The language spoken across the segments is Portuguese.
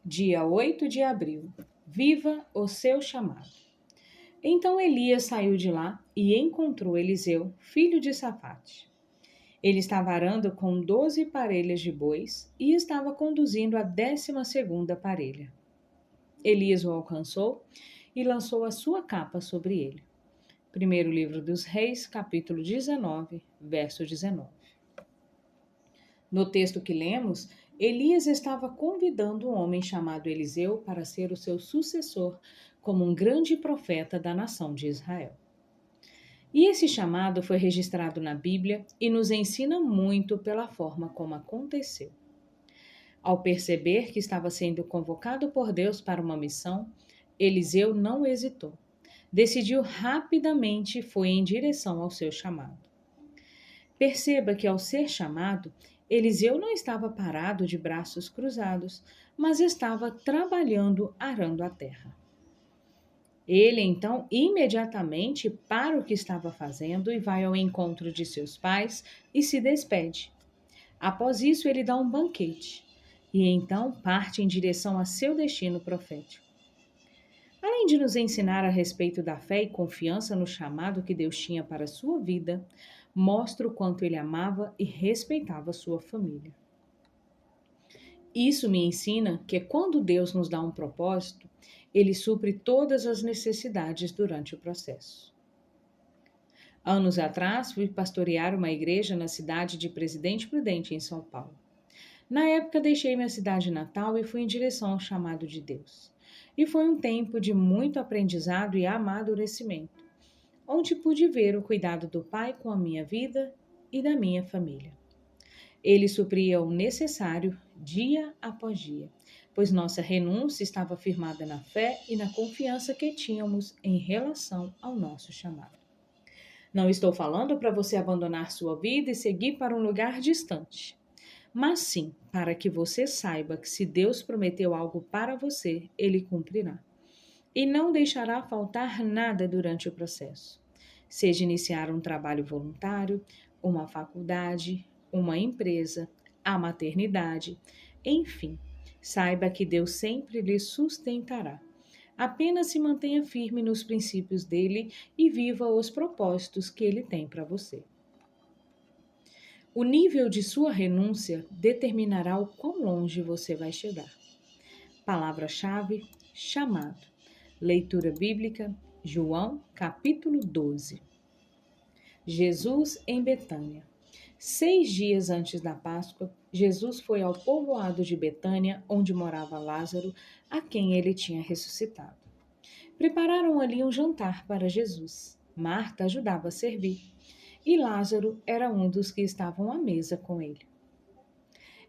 Dia 8 de abril. Viva o seu chamado. Então Elias saiu de lá e encontrou Eliseu, filho de Safate. Ele estava arando com 12 parelhas de bois e estava conduzindo a 12ª parelha. Elias o alcançou e lançou a sua capa sobre ele. Primeiro livro dos Reis, capítulo 19, verso 19. No texto que lemos, Elias estava convidando um homem chamado Eliseu para ser o seu sucessor como um grande profeta da nação de Israel. E esse chamado foi registrado na Bíblia e nos ensina muito pela forma como aconteceu. Ao perceber que estava sendo convocado por Deus para uma missão, Eliseu não hesitou. Decidiu rapidamente e foi em direção ao seu chamado. Perceba que ao ser chamado, Eliseu não estava parado de braços cruzados, mas estava trabalhando arando a terra. Ele então imediatamente para o que estava fazendo e vai ao encontro de seus pais e se despede. Após isso, ele dá um banquete e então parte em direção a seu destino profético. Além de nos ensinar a respeito da fé e confiança no chamado que Deus tinha para a sua vida, mostra o quanto ele amava e respeitava sua família. Isso me ensina que quando Deus nos dá um propósito, ele supre todas as necessidades durante o processo. Anos atrás, fui pastorear uma igreja na cidade de Presidente Prudente, em São Paulo. Na época, deixei minha cidade natal e fui em direção ao chamado de Deus. E foi um tempo de muito aprendizado e amadurecimento, onde pude ver o cuidado do Pai com a minha vida e da minha família. Ele supria o necessário dia após dia, pois nossa renúncia estava firmada na fé e na confiança que tínhamos em relação ao nosso chamado. Não estou falando para você abandonar sua vida e seguir para um lugar distante, mas sim para que você saiba que se Deus prometeu algo para você, Ele cumprirá. E não deixará faltar nada durante o processo. Seja iniciar um trabalho voluntário, uma faculdade, uma empresa, a maternidade, enfim, saiba que Deus sempre lhe sustentará. Apenas se mantenha firme nos princípios dele e viva os propósitos que ele tem para você. O nível de sua renúncia determinará o quão longe você vai chegar. Palavra-chave: chamado. Leitura bíblica, João, capítulo 12. Jesus em Betânia. 6 dias antes da Páscoa, Jesus foi ao povoado de Betânia, onde morava Lázaro, a quem ele tinha ressuscitado. Prepararam ali um jantar para Jesus. Marta ajudava a servir, e Lázaro era um dos que estavam à mesa com ele.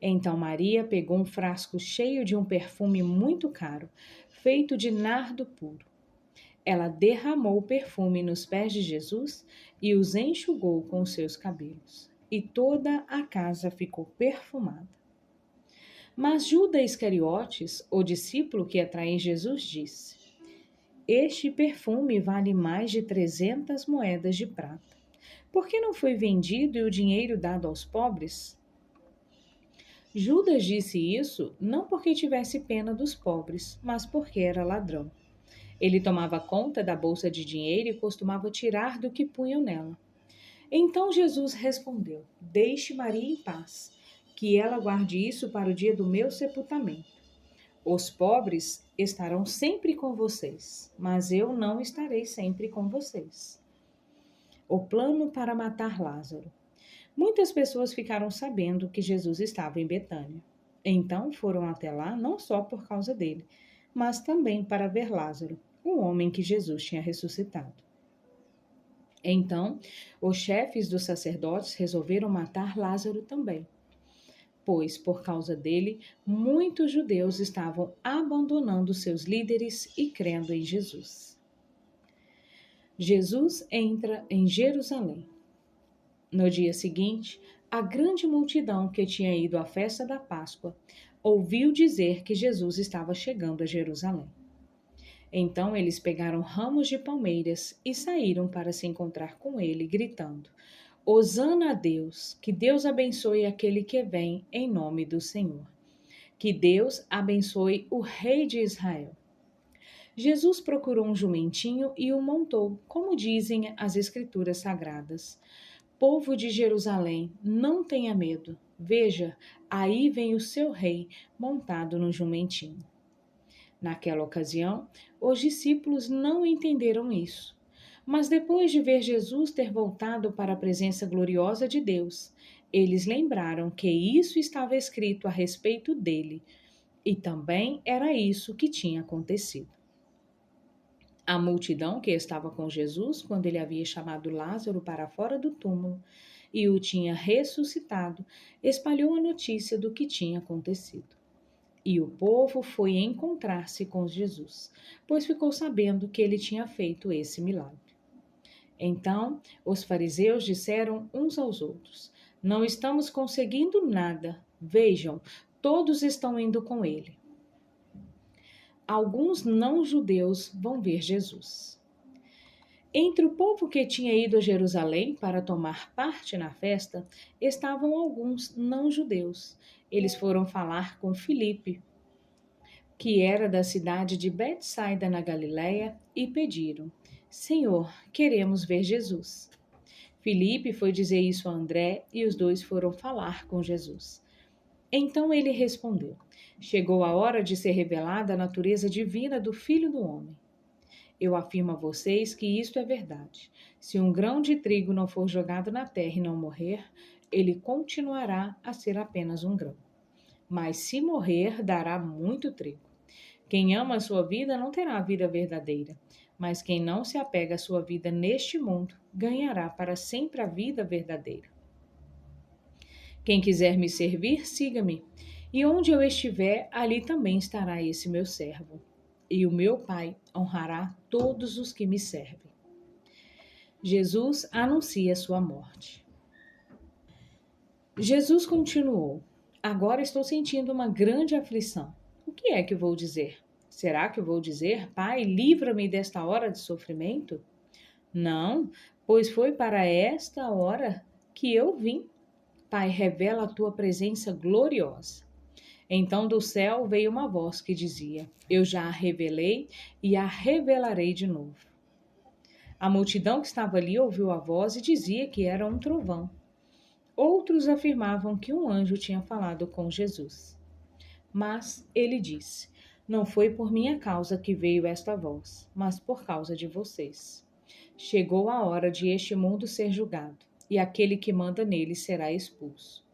Então Maria pegou um frasco cheio de um perfume muito caro, feito de nardo puro. Ela derramou o perfume nos pés de Jesus e os enxugou com os seus cabelos. E toda a casa ficou perfumada. Mas Judas Iscariotes, o discípulo que ia trair Jesus, disse: Este perfume vale mais de 300 moedas de prata. Por que não foi vendido e o dinheiro dado aos pobres? Judas disse isso não porque tivesse pena dos pobres, mas porque era ladrão. Ele tomava conta da bolsa de dinheiro e costumava tirar do que punham nela. Então Jesus respondeu: Deixe Maria em paz, que ela guarde isso para o dia do meu sepultamento. Os pobres estarão sempre com vocês, mas eu não estarei sempre com vocês. O plano para matar Lázaro. Muitas pessoas ficaram sabendo que Jesus estava em Betânia. Então foram até lá não só por causa dele, mas também para ver Lázaro, o homem que Jesus tinha ressuscitado. Então, os chefes dos sacerdotes resolveram matar Lázaro também, pois, por causa dele, muitos judeus estavam abandonando seus líderes e crendo em Jesus. Jesus entra em Jerusalém. No dia seguinte, a grande multidão que tinha ido à festa da Páscoa ouviu dizer que Jesus estava chegando a Jerusalém. Então eles pegaram ramos de palmeiras e saíram para se encontrar com ele, gritando: Hosana a Deus, que Deus abençoe aquele que vem em nome do Senhor. Que Deus abençoe o Rei de Israel. Jesus procurou um jumentinho e o montou, como dizem as Escrituras Sagradas. Povo de Jerusalém, não tenha medo. Veja, aí vem o seu rei montado no jumentinho. Naquela ocasião, os discípulos não entenderam isso. Mas depois de ver Jesus ter voltado para a presença gloriosa de Deus, eles lembraram que isso estava escrito a respeito dele, e também era isso que tinha acontecido. A multidão que estava com Jesus quando ele havia chamado Lázaro para fora do túmulo e o tinha ressuscitado, espalhou a notícia do que tinha acontecido. E o povo foi encontrar-se com Jesus, pois ficou sabendo que ele tinha feito esse milagre. Então, os fariseus disseram uns aos outros: Não estamos conseguindo nada. Vejam, todos estão indo com ele. Alguns não-judeus vão ver Jesus. Entre o povo que tinha ido a Jerusalém para tomar parte na festa, estavam alguns não-judeus. Eles foram falar com Filipe, que era da cidade de Betsaida, na Galiléia, e pediram: Senhor, queremos ver Jesus. Filipe foi dizer isso a André e os dois foram falar com Jesus. Então ele respondeu: Chegou a hora de ser revelada a natureza divina do Filho do Homem. Eu afirmo a vocês que isto é verdade. Se um grão de trigo não for jogado na terra e não morrer, ele continuará a ser apenas um grão. Mas se morrer, dará muito trigo. Quem ama a sua vida não terá a vida verdadeira, mas quem não se apega à sua vida neste mundo, ganhará para sempre a vida verdadeira. Quem quiser me servir, siga-me, e onde eu estiver, ali também estará esse meu servo. E o meu Pai honrará todos os que me servem. Jesus anuncia sua morte. Jesus continuou: Agora estou sentindo uma grande aflição. O que é que vou dizer? Será que vou dizer: Pai, livra-me desta hora de sofrimento? Não, pois foi para esta hora que eu vim. Pai, revela a tua presença gloriosa. Então do céu veio uma voz que dizia: Eu já a revelei e a revelarei de novo. A multidão que estava ali ouviu a voz e dizia que era um trovão. Outros afirmavam que um anjo tinha falado com Jesus. Mas ele disse: Não foi por minha causa que veio esta voz, mas por causa de vocês. Chegou a hora de este mundo ser julgado, e aquele que manda nele será expulso.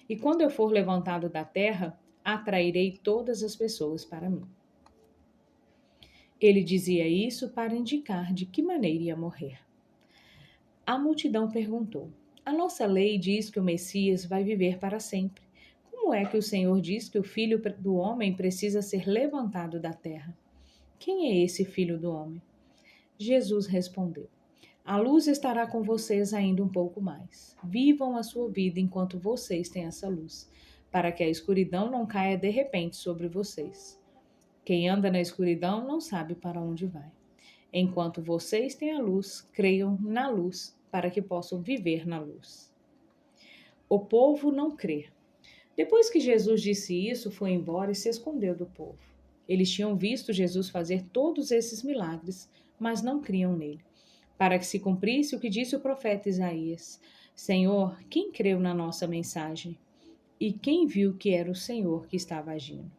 E quando eu for levantado da terra, atrairei todas as pessoas para mim. Ele dizia isso para indicar de que maneira ia morrer. A multidão perguntou: A nossa lei diz que o Messias vai viver para sempre. Como é que o Senhor diz que o Filho do Homem precisa ser levantado da terra? Quem é esse Filho do Homem? Jesus respondeu: A luz estará com vocês ainda um pouco mais. Vivam a sua vida enquanto vocês têm essa luz, para que a escuridão não caia de repente sobre vocês. Quem anda na escuridão não sabe para onde vai. Enquanto vocês têm a luz, creiam na luz, para que possam viver na luz. O povo não crê. Depois que Jesus disse isso, foi embora e se escondeu do povo. Eles tinham visto Jesus fazer todos esses milagres, mas não criam nele. Para que se cumprisse o que disse o profeta Isaías: Senhor, quem creu na nossa mensagem? E quem viu que era o Senhor que estava agindo?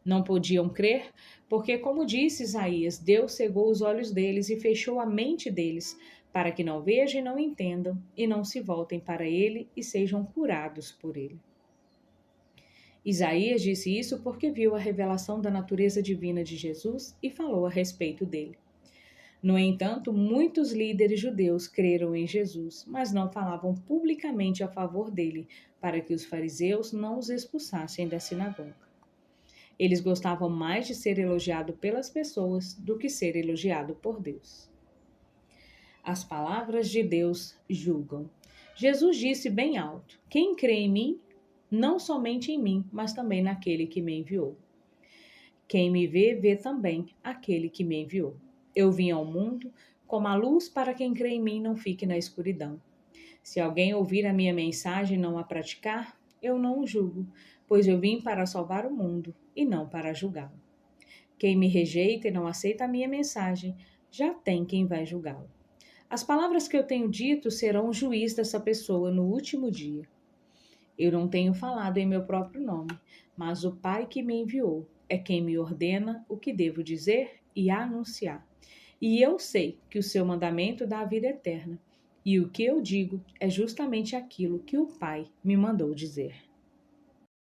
Não podiam crer, porque, como disse Isaías, Deus cegou os olhos deles e fechou a mente deles, para que não vejam e não entendam, e não se voltem para ele e sejam curados por ele. Isaías disse isso porque viu a revelação da natureza divina de Jesus e falou a respeito dele. No entanto, muitos líderes judeus creram em Jesus, mas não falavam publicamente a favor dele, para que os fariseus não os expulsassem da sinagoga. Eles gostavam mais de ser elogiado pelas pessoas do que ser elogiado por Deus. As palavras de Deus julgam. Jesus disse bem alto: Quem crê em mim, não somente em mim, mas também naquele que me enviou. Quem me vê, vê também aquele que me enviou. Eu vim ao mundo como a luz para quem crê em mim não fique na escuridão. Se alguém ouvir a minha mensagem e não a praticar, eu não o julgo, pois eu vim para salvar o mundo e não para julgá-lo. Quem me rejeita e não aceita a minha mensagem, já tem quem vai julgá-lo. As palavras que eu tenho dito serão o juiz dessa pessoa no último dia. Eu não tenho falado em meu próprio nome, mas o Pai que me enviou é quem me ordena o que devo dizer e anunciar. E eu sei que o seu mandamento dá a vida eterna, e o que eu digo é justamente aquilo que o Pai me mandou dizer.